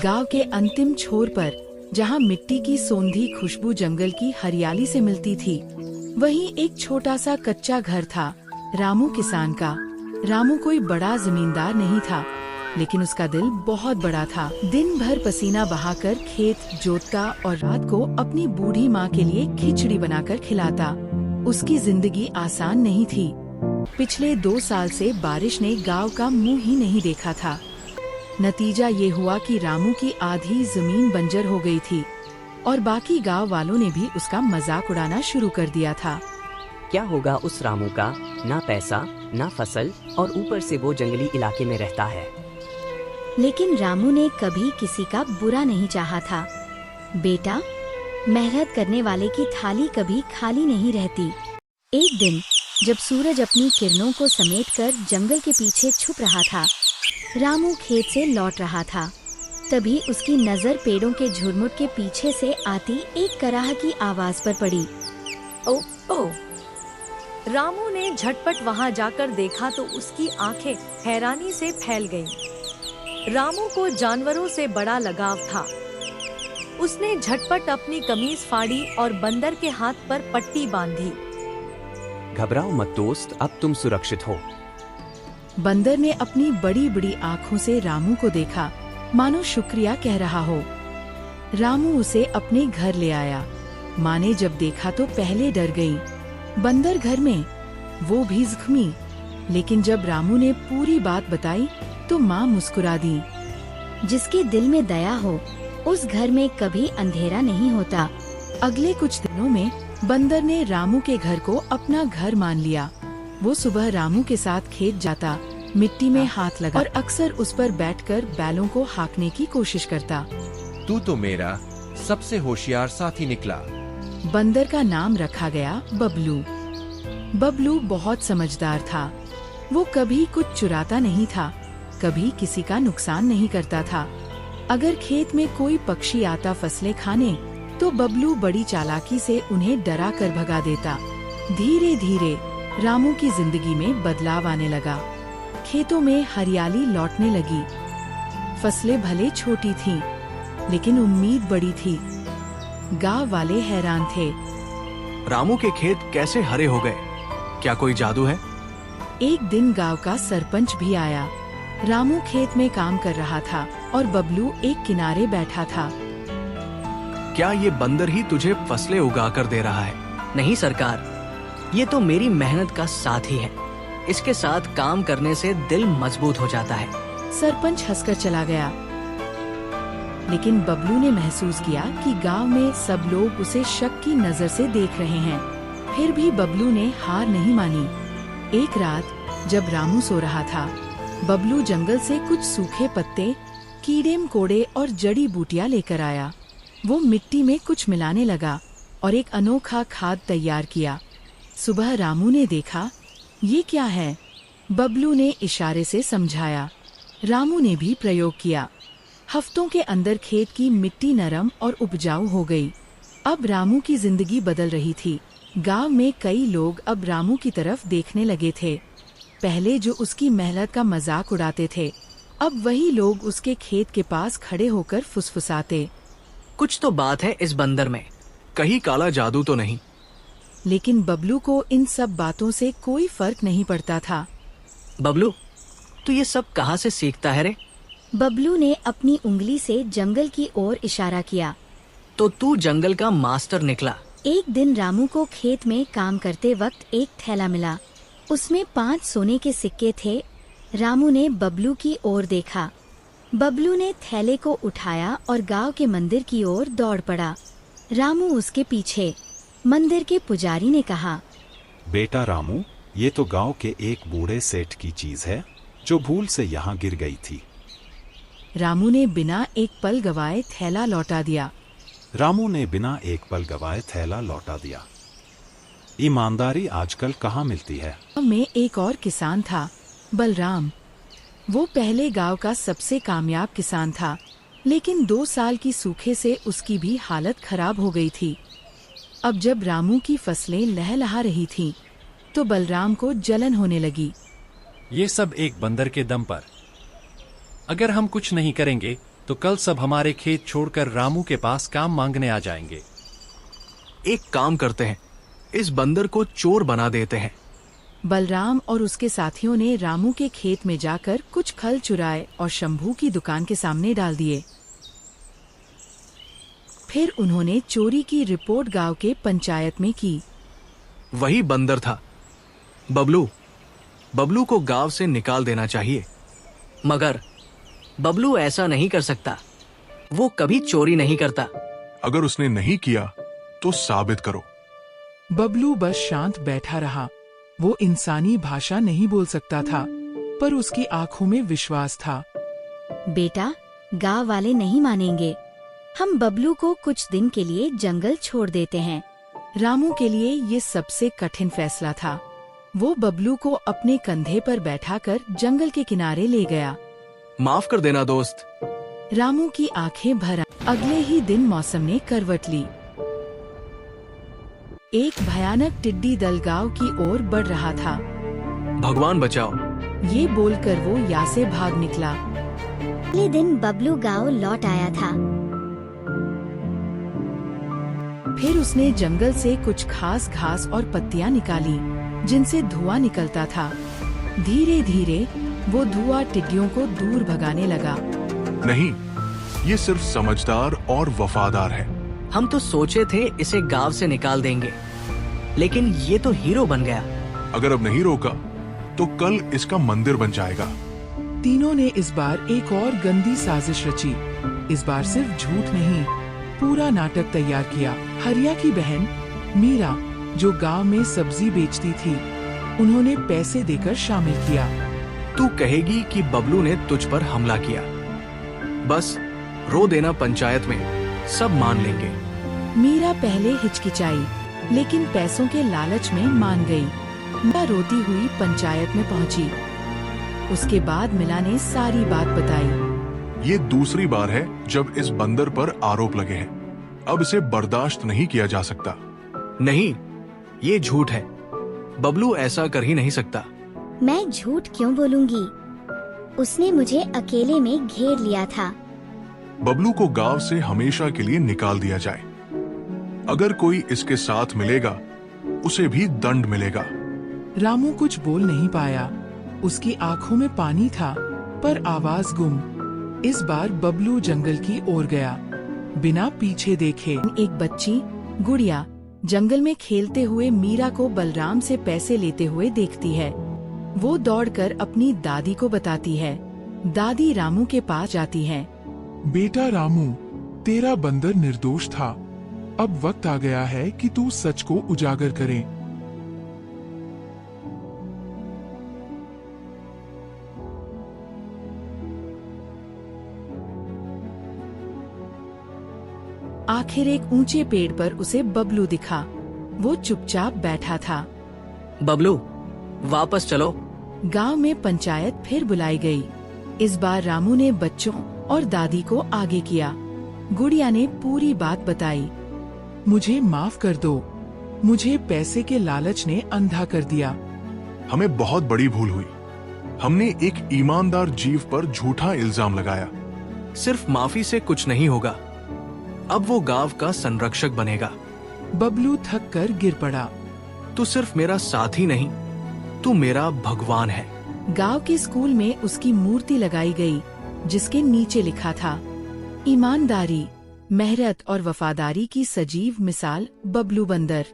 गांव के अंतिम छोर पर, जहां मिट्टी की सोंधी खुशबू जंगल की हरियाली से मिलती थी, वहीं एक छोटा सा कच्चा घर था, रामू किसान का। रामू कोई बड़ा जमींदार नहीं था, लेकिन उसका दिल बहुत बड़ा था। दिन भर पसीना बहाकर खेत जोतता और रात को अपनी बूढ़ी माँ के लिए खिचड़ी बनाकर खिलाता। उसकी जिंदगी आसान नहीं थी। पिछले 2 साल से बारिश ने गांव का मुंह ही नहीं देखा था। नतीजा ये हुआ कि रामू की आधी जमीन बंजर हो गई थी और बाकी गांव वालों ने भी उसका मजाक उड़ाना शुरू कर दिया था। क्या होगा उस रामू का, ना पैसा ना फसल, और ऊपर से वो जंगली इलाके में रहता है। लेकिन रामू ने कभी किसी का बुरा नहीं चाहा था। बेटा, मेहनत करने वाले की थाली कभी खाली नहीं रहती। एक दिन जब सूरज अपनी किरणों को समेटकर जंगल के पीछे छुप रहा था, रामू खेत से लौट रहा था। तभी उसकी नजर पेड़ों के झुरमुट के पीछे से आती एक कराह की आवाज पर पड़ी। ओ ओ! रामू ने झटपट वहां जाकर देखा तो उसकी आंखें हैरानी से फैल गईं। रामू को जानवरों से बड़ा लगाव था। उसने झटपट अपनी कमीज फाड़ी और बंदर के हाथ पर पट्टी बांधी। घबराओ मत दोस्त, अब तुम सुरक्षित हो। बंदर ने अपनी बड़ी बड़ी आँखों से रामू को देखा, मानो शुक्रिया कह रहा हो। रामू उसे अपने घर ले आया। माँ ने जब देखा तो पहले डर गई। बंदर घर में, वो भी जख्मी। लेकिन जब रामू ने पूरी बात बताई तो माँ मुस्कुरा दी। जिसके दिल में दया हो, उस घर में कभी अंधेरा नहीं होता। अगले कुछ दिनों में बंदर ने रामू के घर को अपना घर मान लिया। वो सुबह रामू के साथ खेत जाता, मिट्टी में हाथ लगा और अक्सर उस पर बैठकर बैलों को हाँकने की कोशिश करता। तू तो मेरा सबसे होशियार साथी निकला। बंदर का नाम रखा गया बबलू। बबलू बहुत समझदार था। वो कभी कुछ चुराता नहीं था, कभी किसी का नुकसान नहीं करता था। अगर खेत में कोई पक्षी आता फसलें खाने, तो बबलू बड़ी चालाकी से उन्हें डरा कर भगा देता। धीरे धीरे रामू की जिंदगी में बदलाव आने लगा। खेतों में हरियाली लौटने लगी। फसलें भले छोटी थीं, लेकिन उम्मीद बड़ी थी। गांव वाले हैरान थे। रामू के खेत कैसे हरे हो गए? क्या कोई जादू है? एक दिन गांव का सरपंच भी आया। रामू खेत में काम कर रहा था और बबलू एक किनारे बैठा था। क्या ये बंदर ही तुझे फसलें उगा कर दे रहा है? नहीं सरकार, ये तो मेरी मेहनत का साथी है। इसके साथ काम करने से दिल मजबूत हो जाता है। सरपंच हंसकर चला गया। लेकिन बबलू ने महसूस किया कि गांव में सब लोग उसे शक की नजर से देख रहे हैं। फिर भी बबलू ने हार नहीं मानी। एक रात जब रामू सो रहा था, बबलू जंगल से कुछ सूखे पत्ते, कीड़े मकोड़े और जड़ी बूटियां लेकर आया। वो मिट्टी में कुछ मिलाने लगा और एक अनोखा खाद तैयार किया। सुबह रामू ने देखा, ये क्या है? बबलू ने इशारे से समझाया। रामू ने भी प्रयोग किया। हफ्तों के अंदर खेत की मिट्टी नरम और उपजाऊ हो गई। अब रामू की जिंदगी बदल रही थी। गांव में कई लोग अब रामू की तरफ देखने लगे थे। पहले जो उसकी मेहनत का मजाक उड़ाते थे, अब वही लोग उसके खेत के पास खड़े होकर फुसफुसाते। कुछ तो बात है इस बंदर में। कहीं काला जादू तो नहीं? लेकिन बबलू को इन सब बातों से कोई फर्क नहीं पड़ता था। बबलू, तू ये सब कहाँ से सीखता है रे? बबलू ने अपनी उंगली से जंगल की ओर इशारा किया। तो तू जंगल का मास्टर निकला। एक दिन रामू को खेत में काम करते वक्त एक थैला मिला। उसमें 5 सोने के सिक्के थे। रामू ने बबलू की ओर देखा। बबलू ने थैले को उठाया और गांव के मंदिर की ओर दौड़ पड़ा। रामू उसके पीछे। मंदिर के पुजारी ने कहा, बेटा रामू, ये तो गांव के एक बूढ़े सेठ की चीज है जो भूल से यहाँ गिर गई थी। रामू ने बिना एक पल गवाए थैला लौटा दिया। ईमानदारी आजकल कहाँ मिलती है? में एक और किसान था, बलराम। वो पहले गांव का सबसे कामयाब किसान था, लेकिन 2 साल की सूखे से उसकी भी हालत खराब हो गई थी। अब जब रामू की फसलें लहलहा रही थीं, तो बलराम को जलन होने लगी। ये सब एक बंदर के दम पर। अगर हम कुछ नहीं करेंगे तो कल सब हमारे खेत छोड़कर रामू के पास काम मांगने आ जाएंगे। एक काम करते हैं, इस बंदर को चोर बना देते हैं। बलराम और उसके साथियों ने रामू के खेत में जाकर कुछ खल चुराए और शंभू की दुकान के सामने डाल दिए। फिर उन्होंने चोरी की रिपोर्ट गांव के पंचायत में की। वही बंदर था। बबलू को गांव से निकाल देना चाहिए। मगर बबलू ऐसा नहीं कर सकता। वो कभी चोरी नहीं करता। अगर उसने नहीं किया तो साबित करो। बबलू बस शांत बैठा रहा। वो इंसानी भाषा नहीं बोल सकता था, पर उसकी आंखों में विश्वास था। बेटा, गांव वाले नहीं मानेंगे। हम बबलू को कुछ दिन के लिए जंगल छोड़ देते हैं। रामू के लिए ये सबसे कठिन फैसला था। वो बबलू को अपने कंधे पर बैठाकर जंगल के किनारे ले गया। माफ कर देना दोस्त। रामू की आंखें भर आई। अगले ही दिन मौसम ने करवट ली। एक भयानक टिड्डी दल गांव की ओर बढ़ रहा था। भगवान बचाओ, ये बोलकर वो यहाँ से भाग निकला। अगले दिन बबलू गांव लौट आया था। फिर उसने जंगल से कुछ खास घास और पत्तियां निकाली, जिनसे धुआं निकलता था। धीरे धीरे वो धुआं टिड्डियों को दूर भगाने लगा। नहीं, ये सिर्फ समझदार और वफादार है। हम तो सोचे थे इसे गांव से निकाल देंगे, लेकिन ये तो हीरो बन गया। अगर अब नहीं रोका तो कल इसका मंदिर बन जाएगा। तीनों ने इस बार एक और गंदी साजिश रची। इस बार सिर्फ झूठ नहीं, पूरा नाटक तैयार किया। हरिया की बहन मीरा, जो गांव में सब्जी बेचती थी, उन्होंने पैसे देकर शामिल किया। तू कहेगी कि बबलू ने तुझ पर हमला किया। बस रो देना पंचायत में, सब मान लेंगे। मीरा पहले हिचकिचाई, लेकिन पैसों के लालच में मान गई। मीरा रोती हुई पंचायत में पहुंची। उसके बाद मिला ने सारी बात बताई। ये दूसरी बार है जब इस बंदर पर आरोप लगे हैं। अब इसे बर्दाश्त नहीं किया जा सकता। नहीं, ये झूठ है। बबलू ऐसा कर ही नहीं सकता। मैं झूठ क्यों बोलूंगी? उसने मुझे अकेले में घेर लिया था। बबलू को गांव से हमेशा के लिए निकाल दिया जाए। अगर कोई इसके साथ मिलेगा, उसे भी दंड मिलेगा। रामू कुछ बोल नहीं पाया। उसकी आंखों में पानी था, पर आवाज गुम। इस बार बबलू जंगल की ओर गया, बिना पीछे देखे। एक बच्ची गुड़िया जंगल में खेलते हुए मीरा को बलराम से पैसे लेते हुए देखती है। वो दौड़कर अपनी दादी को बताती है। दादी रामू के पास जाती है। बेटा रामू, तेरा बंदर निर्दोष था। अब वक्त आ गया है कि तू सच को उजागर करे। आखिर एक ऊंचे पेड़ पर उसे बबलू दिखा। वो चुपचाप बैठा था। बबलू, वापस चलो। गांव में पंचायत फिर बुलाई गई। इस बार रामू ने बच्चों और दादी को आगे किया। गुड़िया ने पूरी बात बताई। मुझे माफ कर दो। मुझे पैसे के लालच ने अंधा कर दिया। हमें बहुत बड़ी भूल हुई। हमने एक ईमानदार जीव पर झूठा इल्जाम लगाया। सिर्फ माफी से कुछ नहीं होगा। अब वो गांव का संरक्षक बनेगा। बबलू थक कर गिर पड़ा। तू सिर्फ मेरा साथी नहीं, तू मेरा भगवान है। गांव के स्कूल में उसकी मूर्ति लगाई गई, जिसके नीचे लिखा था, ईमानदारी, मेहनत और वफादारी की सजीव मिसाल बबलू बंदर।